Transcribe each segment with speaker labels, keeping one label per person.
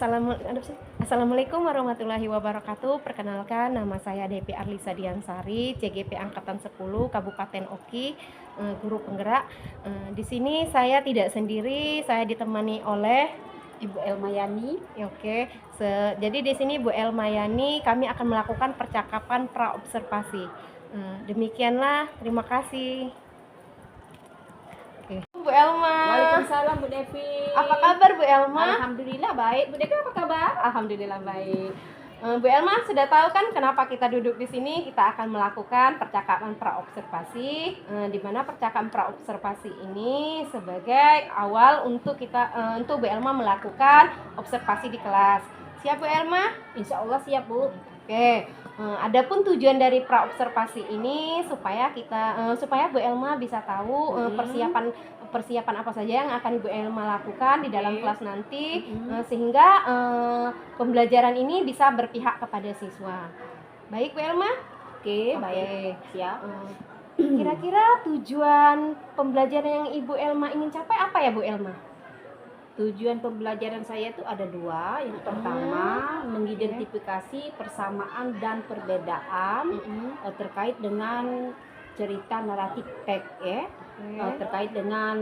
Speaker 1: Assalamualaikum warahmatullahi wabarakatuh. Perkenalkan, nama saya Depi Arlisa Diansari, CGP Angkatan 10 Kabupaten Oki, guru penggerak. Di sini saya tidak sendiri, saya ditemani oleh
Speaker 2: Ibu Elmayani.
Speaker 1: Oke. Jadi di sini Bu Elmayani, kami akan melakukan percakapan praobservasi. Demikianlah, terima kasih. Oke. Bu Elma.
Speaker 2: Waalaikumsalam Bu Devi.
Speaker 1: Apa kabar Bu Elma?
Speaker 2: Alhamdulillah baik. Bu Devi apa kabar?
Speaker 1: Alhamdulillah baik. Bu Elma sudah tahu kan kenapa kita duduk di sini? Kita akan melakukan percakapan praobservasi, di mana percakapan praobservasi ini sebagai awal untuk Bu Elma melakukan observasi di kelas. Siap Bu Elma?
Speaker 2: Insya Allah siap Bu.
Speaker 1: Oke. Adapun tujuan dari praobservasi ini supaya Bu Elma bisa tahu persiapan apa saja yang akan Ibu Elma lakukan di dalam kelas nanti, sehingga pembelajaran ini bisa berpihak kepada siswa. Baik Bu Elma?
Speaker 2: Oke, baik. Siap.
Speaker 1: Kira-kira tujuan pembelajaran yang Ibu Elma ingin capai apa ya Bu Elma?
Speaker 2: Tujuan pembelajaran saya itu ada dua. Yang pertama, mengidentifikasi persamaan dan perbedaan terkait dengan cerita naratif teks ya. Terkait dengan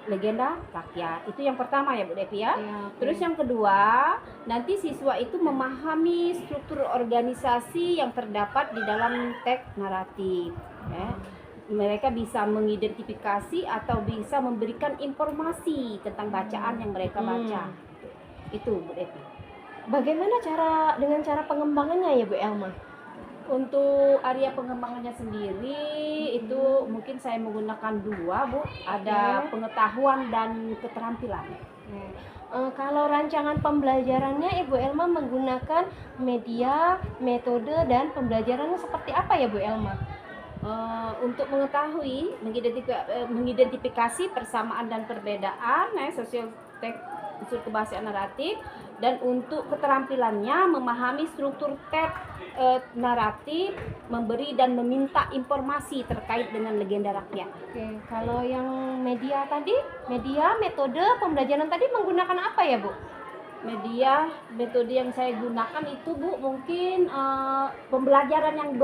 Speaker 2: legenda rakyat. Itu yang pertama ya Bu Devi ya. Terus yang kedua, nanti siswa itu memahami struktur organisasi yang terdapat di dalam teks naratif ya. Mereka bisa mengidentifikasi atau bisa memberikan informasi tentang bacaan yang mereka baca. Itu Bu Devi.
Speaker 1: Bagaimana dengan cara pengembangannya ya Bu Elma?
Speaker 2: Untuk area pengembangannya sendiri itu mungkin saya menggunakan dua Bu. Ada pengetahuan dan keterampilan.
Speaker 1: Kalau rancangan pembelajarannya Ibu Elma menggunakan media, metode, dan pembelajarannya seperti apa ya Bu Elma?
Speaker 2: Untuk mengetahui, mengidentifikasi persamaan dan perbedaan, sosial teks unsur kebahasaan naratif, dan untuk keterampilannya memahami struktur teks naratif, memberi dan meminta informasi terkait dengan legenda rakyat.
Speaker 1: Oke, kalau yang media, metode pembelajaran tadi menggunakan apa ya Bu?
Speaker 2: Media, metode yang saya gunakan itu Bu mungkin pembelajaran yang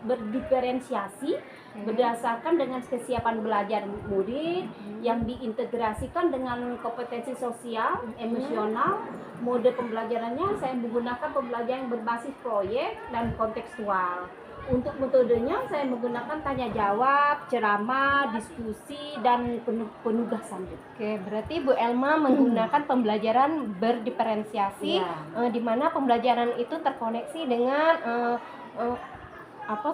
Speaker 2: berdiferensiasi berdasarkan dengan kesiapan belajar murid yang diintegrasikan dengan kompetensi sosial, emosional. Mode pembelajarannya saya menggunakan pembelajaran yang berbasis proyek dan kontekstual. Untuk metodenya saya menggunakan tanya jawab, ceramah, diskusi, dan penugasan.
Speaker 1: Oke, berarti Bu Elma menggunakan pembelajaran berdiferensiasi, di mana pembelajaran itu terkoneksi dengan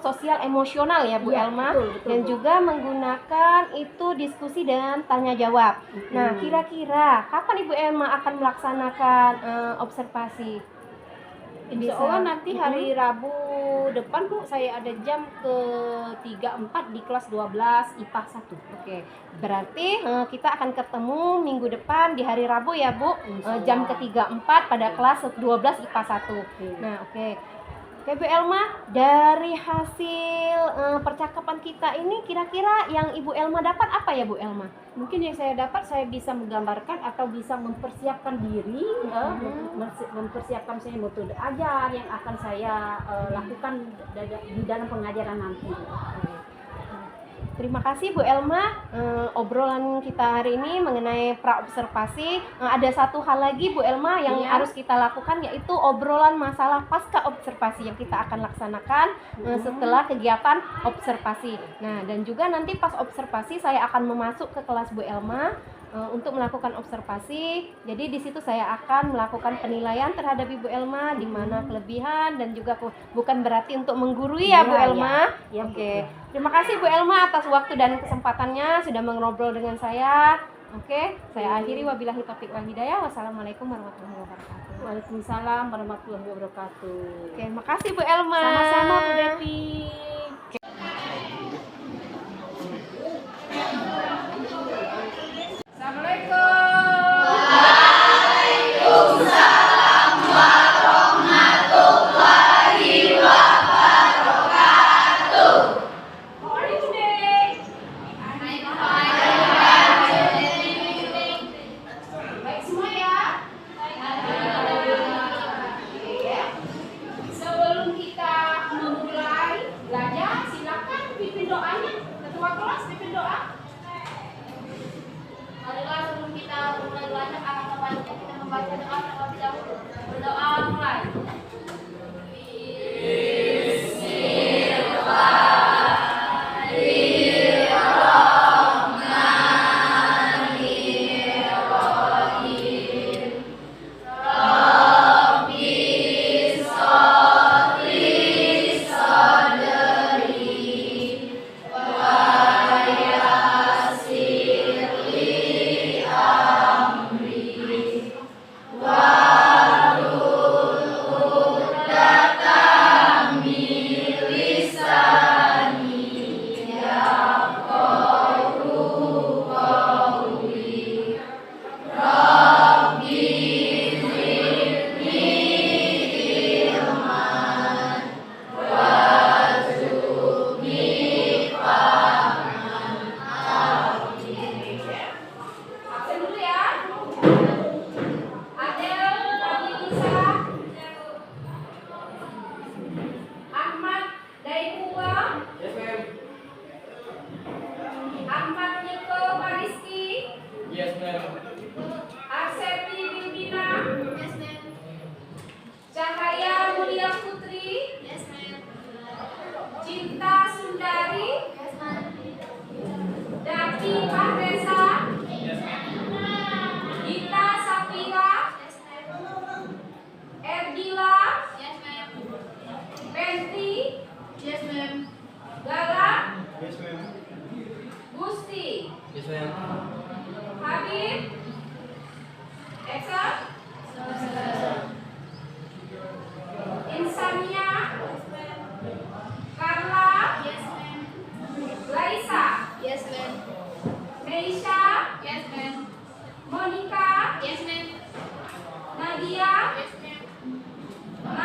Speaker 1: sosial emosional ya Bu Elma,
Speaker 2: betul,
Speaker 1: dan
Speaker 2: Bu.
Speaker 1: juga menggunakan itu diskusi dan tanya jawab. Nah, kira-kira kapan Ibu Elma akan melaksanakan observasi?
Speaker 2: Insya Allah nanti hari Rabu depan Bu, saya ada jam ke 3-4 di kelas 12 IPA 1.
Speaker 1: Oke, berarti kita akan ketemu minggu depan di hari Rabu ya Bu, jam ke 3-4 pada kelas 12 IPA 1. Nah, oke Bu Elma, dari hasil percakapan kita ini kira-kira yang Ibu Elma dapat apa ya Bu Elma?
Speaker 2: Mungkin yang saya dapat, saya bisa menggambarkan atau bisa mempersiapkan diri, mempersiapkan saya metode ajar yang akan saya lakukan di dalam pengajaran nanti.
Speaker 1: Terima kasih Bu Elma, obrolan kita hari ini mengenai praobservasi. Ada satu hal lagi Bu Elma yang harus kita lakukan, yaitu obrolan masalah pasca observasi yang kita akan laksanakan setelah kegiatan observasi. Nah, dan juga nanti pas observasi saya akan memasuk ke kelas Bu Elma untuk melakukan observasi. Jadi di situ saya akan melakukan penilaian terhadap Ibu Elma, di mana kelebihan dan juga bukan berarti untuk menggurui ya Bu Elma. Oke. Terima kasih Bu Elma atas waktu dan kesempatannya sudah mengobrol dengan saya. Oke, saya akhiri, wabillahi taufiq wal hidayah. Wassalamualaikum warahmatullahi wabarakatuh.
Speaker 2: Waalaikumsalam warahmatullahi wabarakatuh.
Speaker 1: Oke, makasih Bu Elma.
Speaker 2: Sama-sama Bu Devi.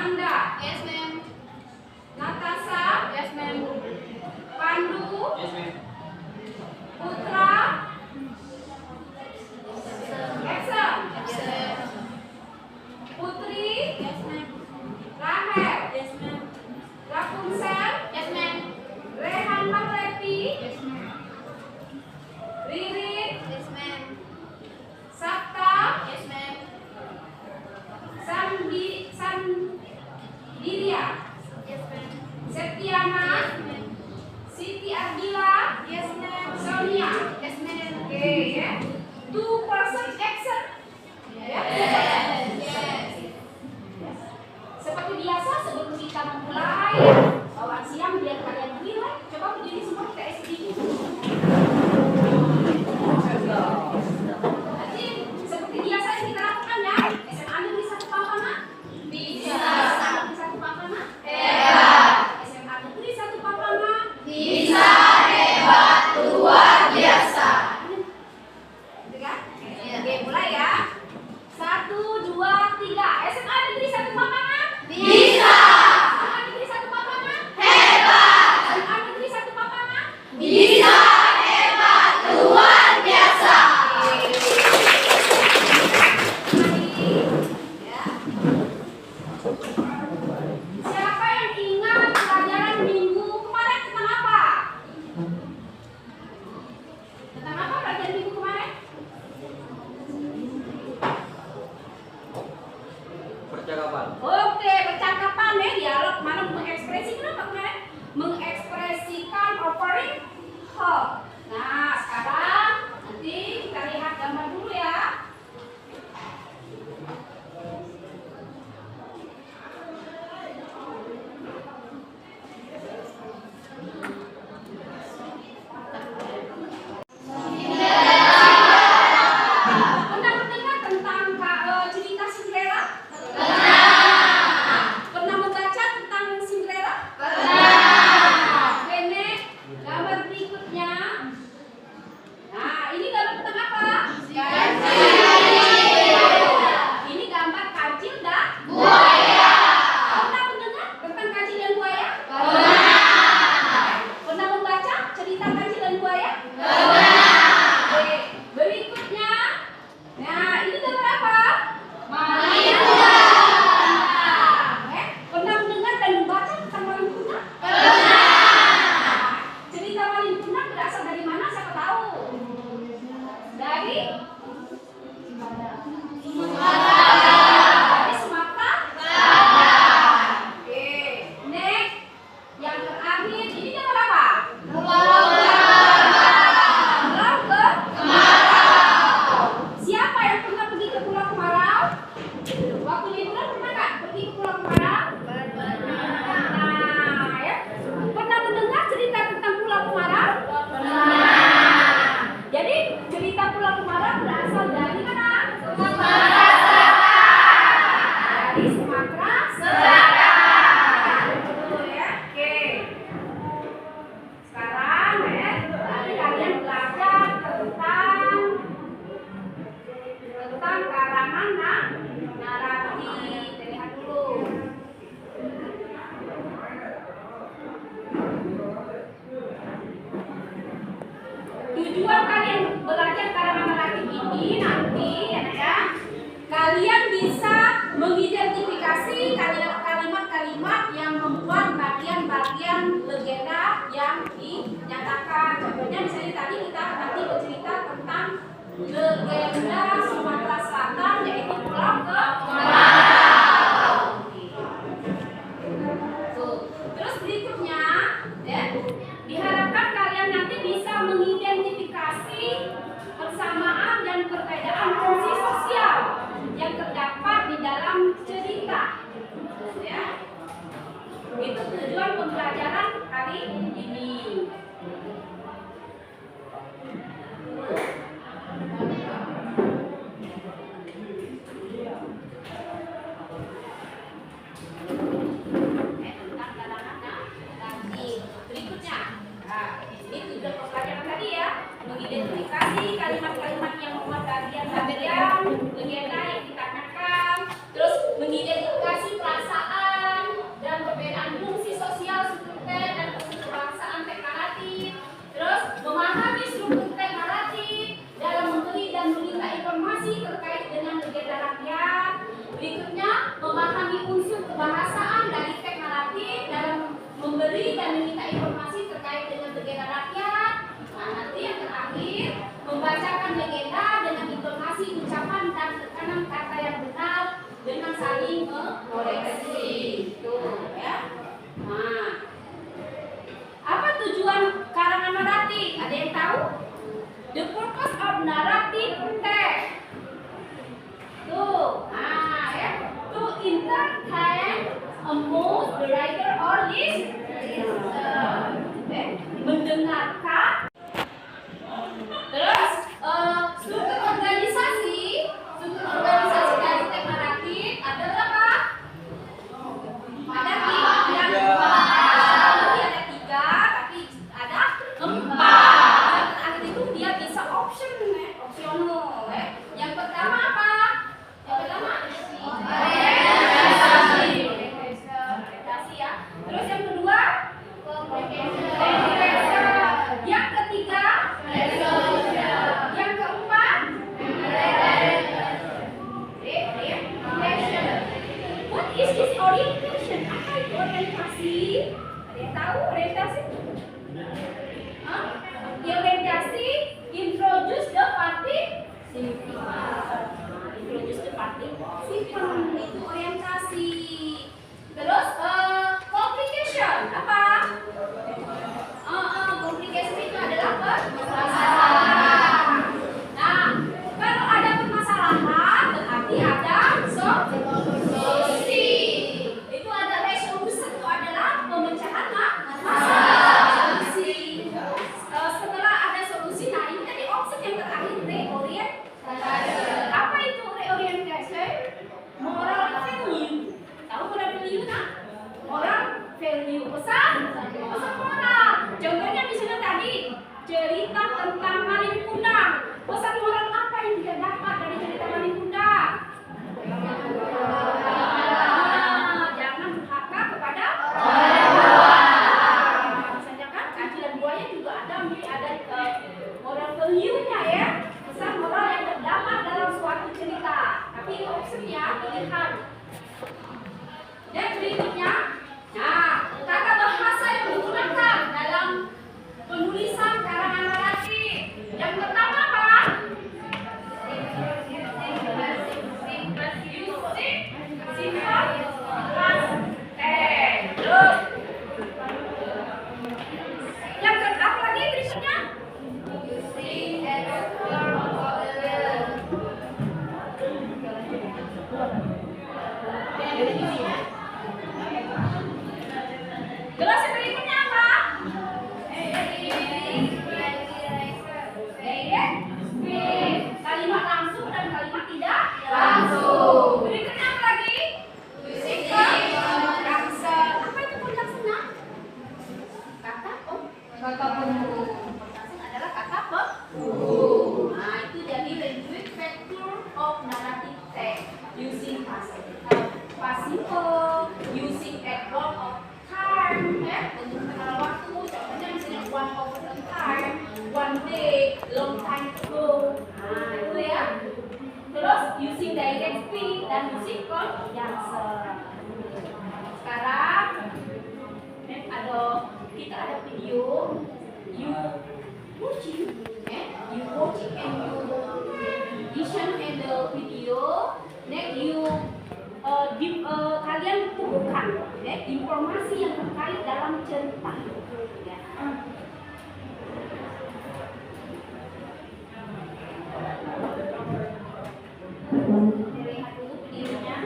Speaker 2: Nanda.
Speaker 3: Yes, ma'am.
Speaker 2: Natasha.
Speaker 3: Yes, ma'am.
Speaker 2: Pandu.
Speaker 4: Yes, ma'am.
Speaker 2: Putra. Exam.
Speaker 3: Yes,
Speaker 2: Putri.
Speaker 3: yes, ma'am.
Speaker 2: Rahel.
Speaker 3: Yes, ma'am.
Speaker 2: Rapunzel.
Speaker 3: Yes, ma'am.
Speaker 2: Rehan Mahlevi.
Speaker 3: Yes, ma'am.
Speaker 2: Ririn.
Speaker 3: Yes, ma'am.
Speaker 2: Sabta.
Speaker 3: Yes, ma'am.
Speaker 2: Sandiria.
Speaker 3: Yes, ma'am.
Speaker 2: Septiana.
Speaker 3: Yes, ma'am.
Speaker 2: Siti Ardila.
Speaker 3: Yes, ma'am.
Speaker 2: Sonia.
Speaker 3: Yes, ma'am.
Speaker 2: Oke ya. 2% action. Ya.
Speaker 3: Yes.
Speaker 2: Seperti biasa sebelum kita memulai bawaan siang biar kalian menilai, coba berdiri semua kita sedikit. Nanti seperti biasa yang kita lakukan ya. SMA negeri 1 Pampana?
Speaker 3: Bisa.
Speaker 2: SMA negeri 1 Pampana?
Speaker 3: Hebat.
Speaker 2: SMA negeri 1 Pampana?
Speaker 3: Bisa. Hebat. Luar biasa.
Speaker 2: Gitu kan?
Speaker 3: Iya.
Speaker 2: Oke, mulai ya. 1, 2, 3. SMA negeri 1 Pampana?
Speaker 3: Bisa.
Speaker 2: SMA negeri 1 Pampana?
Speaker 3: Hebat.
Speaker 2: SMA negeri 1 Pampana?
Speaker 3: Bisa. Hebat. Luar biasa.
Speaker 2: Siapa yang ingat pelajaran minggu kemarin tentang apa? Tentang apa pelajaran minggu kemarin?
Speaker 4: Percakapan.
Speaker 2: Oke, percakapan ya, dialog mana mengekspresikan apa kemarin? Mengekspresikan offering hope. Nah, sekarang nanti kita lihat gambar dulu ya. Pernah mendengar tentang cerita Cinderella? Pernah membaca tentang Cinderella? Oke, next. Gambar berikutnya. Nah, ini gambar tentang apa? Ini gambar kancil dan
Speaker 3: Buaya.
Speaker 2: Pernah mendengar tentang kancil dan buaya? Pernah membaca cerita kancil dan buaya? Oke, berikutnya. Nah, ini gambar apa?
Speaker 3: Malin Kundang.
Speaker 2: Pernah mendengar dan membaca tentang Malin Kundang? Cerita Malin Kundang berasal dari mana? Siapa tahu? Dari Sumatera. Oke, next. Yang terakhir, ini gambar apa? Pulau ke Siapa yang pernah pergi ke Pulau Kemarau? Waktu liburan pernah nggak pergi ke Pulau Kemarau? Nah, ya. Pernah mendengar cerita tentang Pulau Kemarau? Jadi cerita Pulau Kemarau berasal dari mana? Dari Sumatera Selatan. Betul ya. Oke. Sekarang ya, nanti kalian belajar tentang karangan narasi. Kita lihat dulu. Tujuan kalian belajar karangan naratif ini nanti ya, kalian bisa mengidentifikasi kalimat-kalimat yang membuat bagian-bagian legenda yang dinyatakan. Contohnya misalnya tadi kita nanti bercerita tentang legenda Sumatera Selatan yaitu Pulau Kemarau. Tuh. Terus berikutnya ya, diharapkan kalian nanti bisa mengidentifikasi persamaan dan perbedaan fungsi sosial yang terdapat di dalam cerita. Ya. Itu tujuan pembelajaran hari ini. Most, the writer or listener. Mendengarkan. Terus struktur organisasi dari teks naratif ada berapa? Ada tiga, tapi ada empat. Yang terakhir itu dia bisa opsional. Yang pertama apa? Yang pertama orientasi ya. Terus yang kedua yang ketiga yang keempat what is this orientation? Apa itu orientasi? Ada yang tahu orientasi? Hah? Orientasi introduce the participant itu orientasi. Terus complication apa? Complication itu adalah permasalahan. Nah, kalau ada permasalahan berarti ada solusi. Itu ada resolution, itu adalah pemecahan masalah. Solusi. Setelah ada solusi, nah ini tadi opsi yang terakhir reorientasi. Apa itu reorientasi? Moral value. Tahu moral value kan? Moral value pesan moral. Contohnya misalnya tadi cerita tentang maling kundang. Pesan moral apa yang kita dapat dari cerita maling kundang? Jangan durhaka kepada orang tua. Misalnya kan keadilan buaya juga ada moral value-nya ya. Pesan moral yang terdapat dalam suatu cerita. Tapi opsinya pilihan. Dan berikutnya, tata bahasa yang digunakan dalam penulisan karangan naratif. Yang pertama apa? Terus yang keempat lagi berikutnya terus yang berikutnya apa? Kalimat langsung dan kalimat tidak langsung. Berikutnya apa lagi? Konjungsi. Apa itu konjungsinya? Kata pembuka. Konjungsi adalah kata pembuka. Nah, itu jadi language factor of narrative text using participle, using adverb of time, ya, untuk mengenal waktu. Contohnya misalnya one over a time, one day, long time ago. Nah, itu ya. Terus using direct speech dan using conjunction. Sekarang kita ada video, you watching and you listen and the video, then you kalian kumpulkan ya, informasi yang terkait dalam cerita. Ya. Lihat dulu videonya.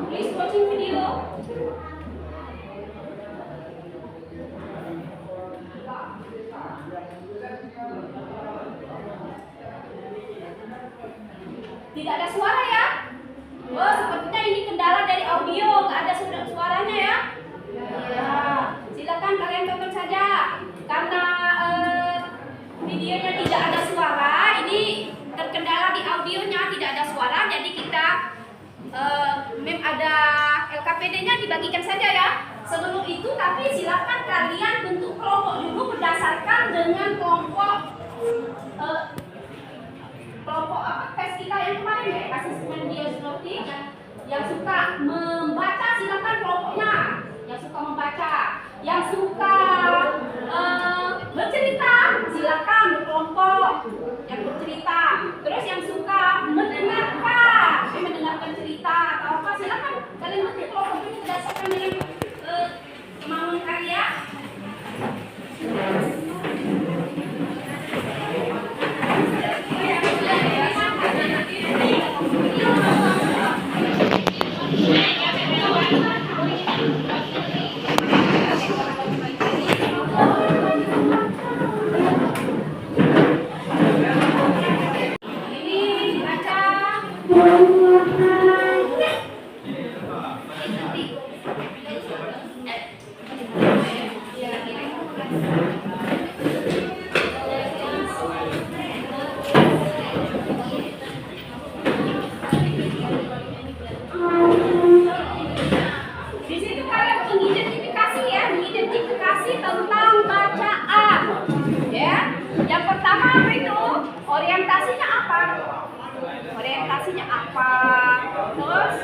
Speaker 2: Please watching video. Tidak ada suara ya? Oh, sepertinya ini kendala dari audio, nggak ada suaranya ya? Ya, silakan kalian tonton saja. Karena videonya tidak ada suara, ini terkendala di audionya, tidak ada suara, jadi kita ada LKPD-nya dibagikan saja ya. Sebelum itu, tapi silakan kalian bentuk kelompok dulu berdasarkan dengan kelompok tes kita yang kemarin ya, asesmen diagnostik. Yang suka membaca silakan kelompoknya, yang suka membaca, yang suka bercerita silakan berkelompok yang bercerita. Terus yang suka mendengarkan cerita atau apa silakan orientasinya apa. Terus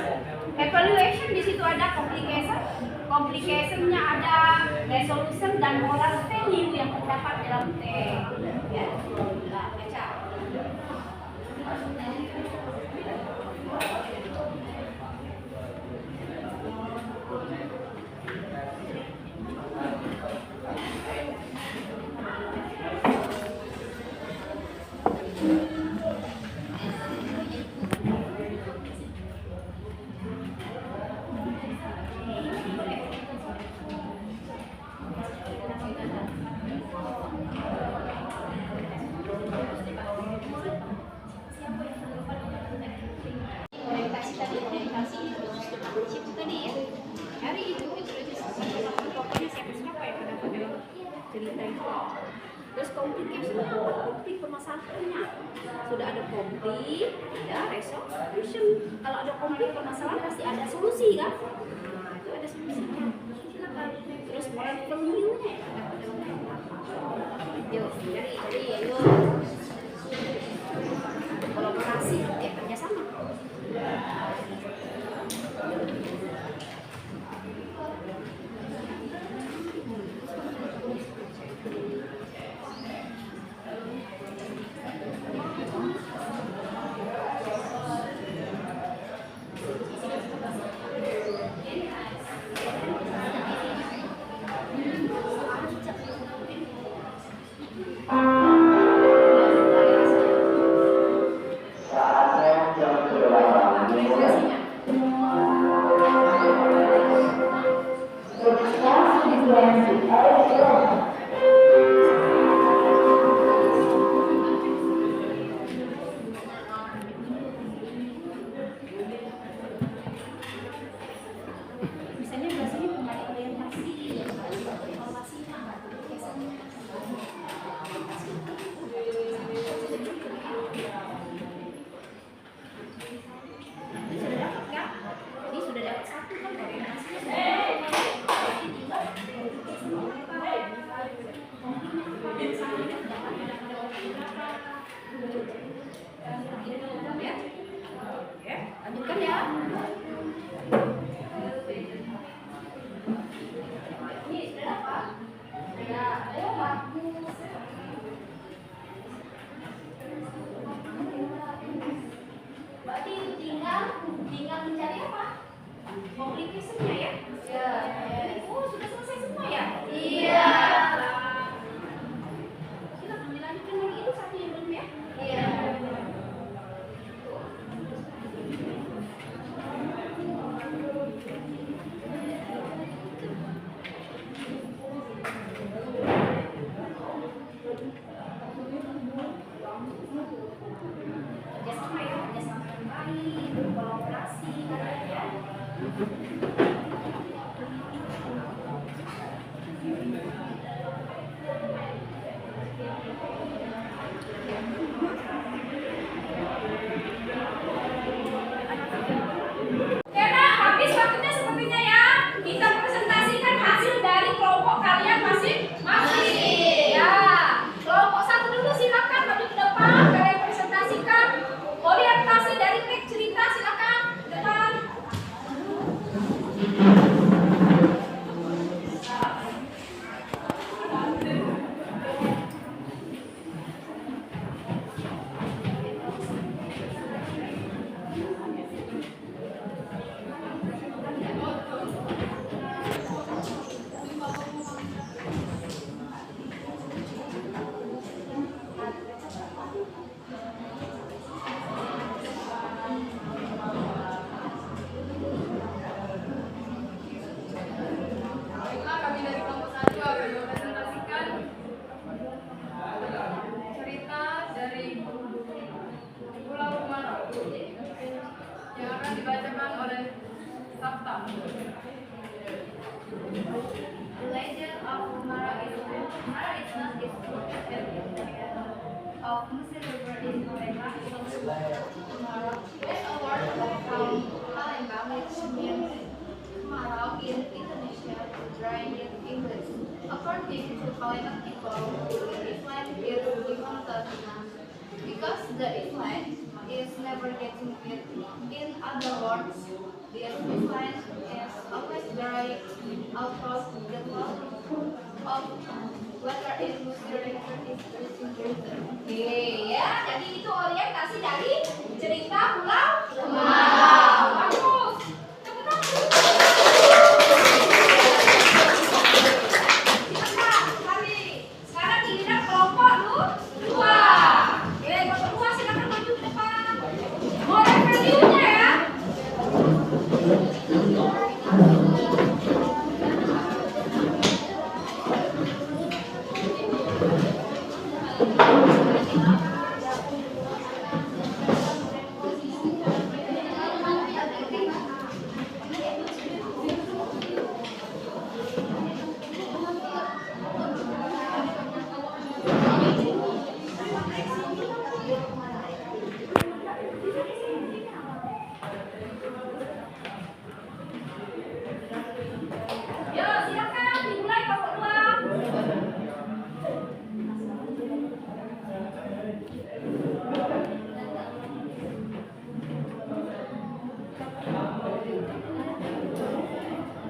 Speaker 2: evaluation, di situ ada complication-nya ada, resolution dan moral value yang terdapat dalam teks. Ya, nah, baca. Orientasi itu tadi ya. Hari itu pokoknya siapa yang ada pada cerita itu. Terus konflik permasalahannya sudah ada konflik, ya resolution. Kalau ada konflik permasalahan pasti ada solusi kan? Nah, itu ada solusinya. Silakan. Terus moral value-nya ada pada yuk, jadi yuk kolaborasi, ya kerjasama. Lanjutkan ya. Ini sudah apa? Ya, ayo bagus. Berarti tinggal mencari apa? Complication-nya ya? Iya. Oh, sudah selesai semua ya? Iya. Silakan dilanjutkan lagi, itu satu yang belum ya? Iya. Kerjasama ya, kerjasama yang baik, kolaborasi, ya. Habis waktunya sepertinya ya. Kita presentasikan hasil dari kelompok kalian masing-masing. Ya, kelompok satu dulu silakan maju ke depan. Kalian presentasikan orientasi dari teks cerita, silakan ke depan.
Speaker 4: Baiklah, kami dari kelompok 1 akan mempresentasikan cerita dari Pulau Kumaro yang akan dibacakan oleh Sabta.
Speaker 3: The legend of Mara is not a of Muslim river in Mara. When a word from Palembang, which means Mara in Indonesia, dry in English. According to Palembang people, this land is given to Because the island is never getting wet. In other words, the island is always dry across the whole of water in Musir River is reaching greater. Oke ya, jadi itu orientasi dari cerita Pulau Kemarau. Bagus. Tepuk tangan. Silakan, Hari. Sekarang giliran kelompok dua. Oke, kelompok dua silakan maju ke depan. Mulai value-nya ya. Yo, silakan dimulai kelompok dua.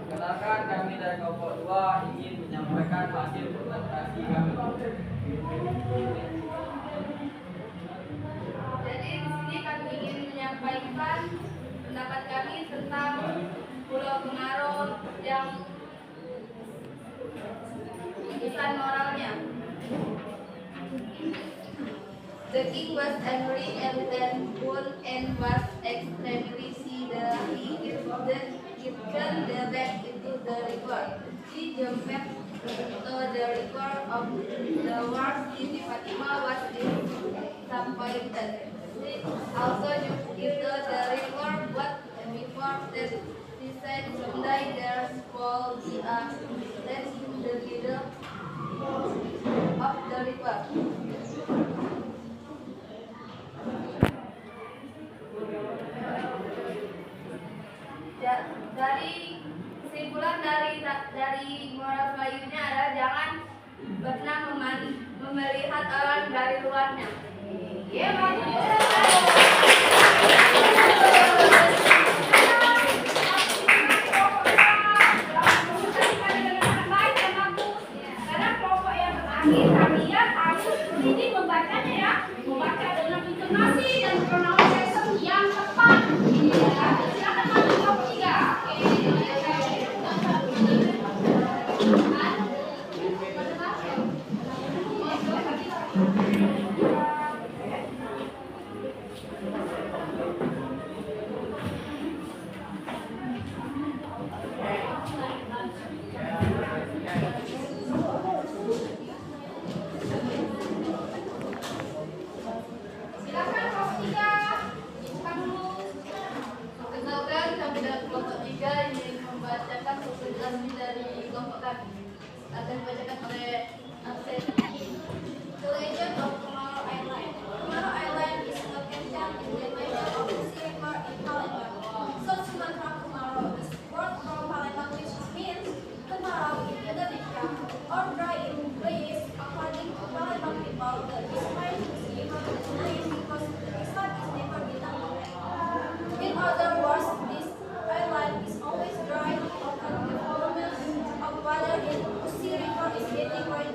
Speaker 5: Perkenalkan, kami dari kelompok 2 ingin menyampaikan hasil presentasi kami.
Speaker 3: Jadi di sini kami ingin menyampaikan pendapat kami tentang Pulau Kemarau yang pesan moralnya. The king was angry and then would and was extremely sad. He given the back into the river. He jumped into the river of the world. Siti Fatima was disappointed. She also jumped into the river, but before that she said someday there will be a place in the middle of the river. Dari kesimpulan dari moral value-nya adalah jangan pernah melihat orang dari luarnya. Ya, Karena kelompok yang terakhir kalian harus ini membacanya ya, membaca dengan intonasi dan pronunciation yang tepat. Silakan maju kelompok 3. Silakan kelompok 3. Bukan dulu. Perkenalkan, kami dari kelompok 3 ingin membacakan presentasi dari kelompok kami. Akan dibacakan oleh Asep. The Legend of Kemarau Island. Kemarau Island is located in the middle of the sea river in Palembang. So Sumatera Kemarau is word from Palembang which means kemarau in Indonesia or dry in Greece. According to Palembang people, the Ismail river is named because the Islam is never been rain. In other words, this island is always dry because the volume of water in the sea river is getting rain.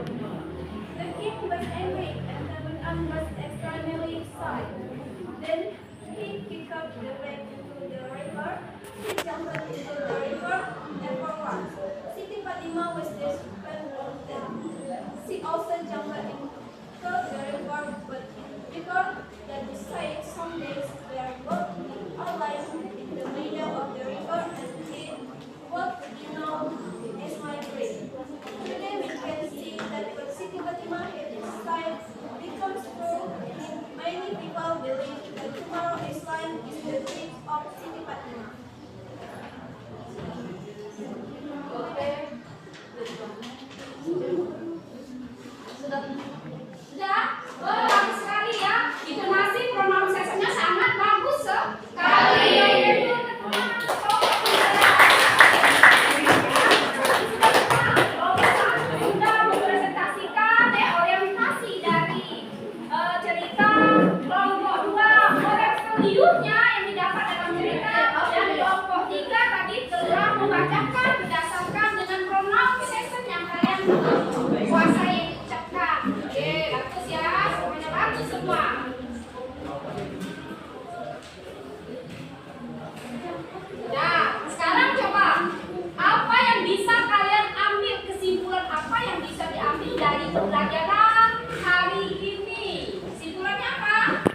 Speaker 3: The king was angry and the man was extremely sad. Then he picked up the bag into the river. He jumped into the river and forward. Siti Fatima was disappointed. She also jumped into the river, but because the desired some days were both alive in the middle of the river and it what we know is my dream. Today we can see that what Siti Fatima had decided becomes true. Many people believe that tomorrow Islam is the dream of Siti Fatima.
Speaker 6: Sudah? Oh, bagus sekali ya. Intonasi pronunciation-nya sangat bagus sekali. Sudah mempresentasikan orientasi dari cerita kelompok 2, moral value-nya yang didapat dalam cerita, dan kelompok 3 tadi telah membacakan berdasarkan dengan pronunciation yang kalian kuasai ucapkan. Oke, bagus ya, semuanya bagus semua. Nah, sekarang coba apa yang bisa kalian ambil, kesimpulan apa yang bisa diambil dari pembelajaran hari ini? Kesimpulannya apa?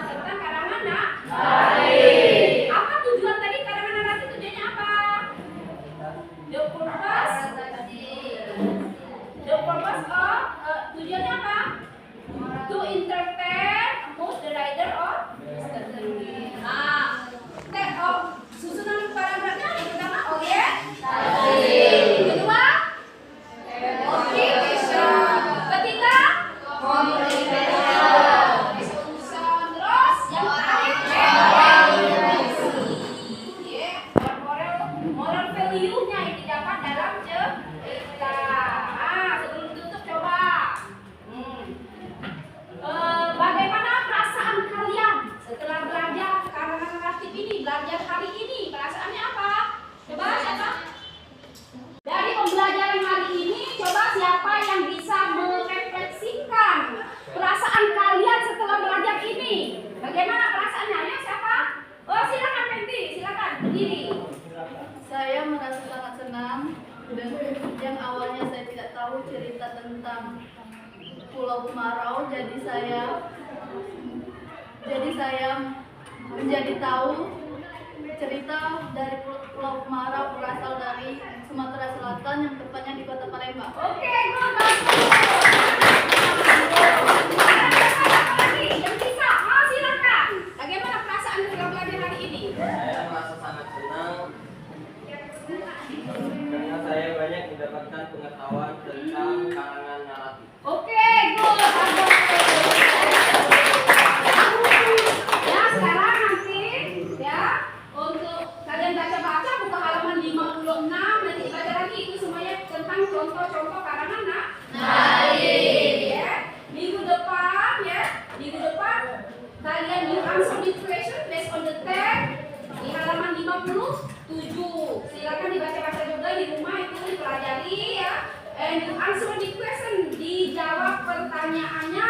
Speaker 6: Tentang karangan narasi. Apa tujuan tadi karangan narasi? Tujuannya apa? The purpose tujuannya apa? To entertain, amuse the reader or susunan paragrafnya yang pertama orientasi, kedua motivation, ketiga resolution, terus yang terakhir moral value-nya yang didapat dalam cerita. Sebelum tutup coba bagaimana perasaan kalian setelah belajar karangan naratif ini, belajar hari ini, perasaannya apa? Coba siapa? Dari pembelajaran hari ini, coba siapa yang bisa merefleksikan perasaan kalian setelah belajar ini? Bagaimana perasaannya? Ayo siapa? Oh silakan Penti, silakan berdiri.
Speaker 3: Saya merasa sangat senang dan yang awalnya saya tidak tahu cerita tentang Pulau Kemarau, jadi saya menjadi tahu cerita dari Pulau Kemarau berasal dari Sumatera Selatan yang tepatnya di Kota Palembang.
Speaker 6: Oke, bagus. Yang bisa, silakan. Bagaimana perasaan setelah belajar hari ini?
Speaker 5: Saya merasa sangat senang karena saya banyak mendapatkan pengetahuan tentang karangan naratif.
Speaker 6: Oke, good. Ya, sekarang nanti ya untuk kalian baca-baca buka halaman 56, nanti baca lagi itu semuanya tentang contoh-contoh karangan naratif. Ya. Minggu depan kalian you answer the question based on the text di halaman 57. Silakan dibaca-baca juga di rumah, itu dipelajari ya. And you answer the question, dijawab pertanyaannya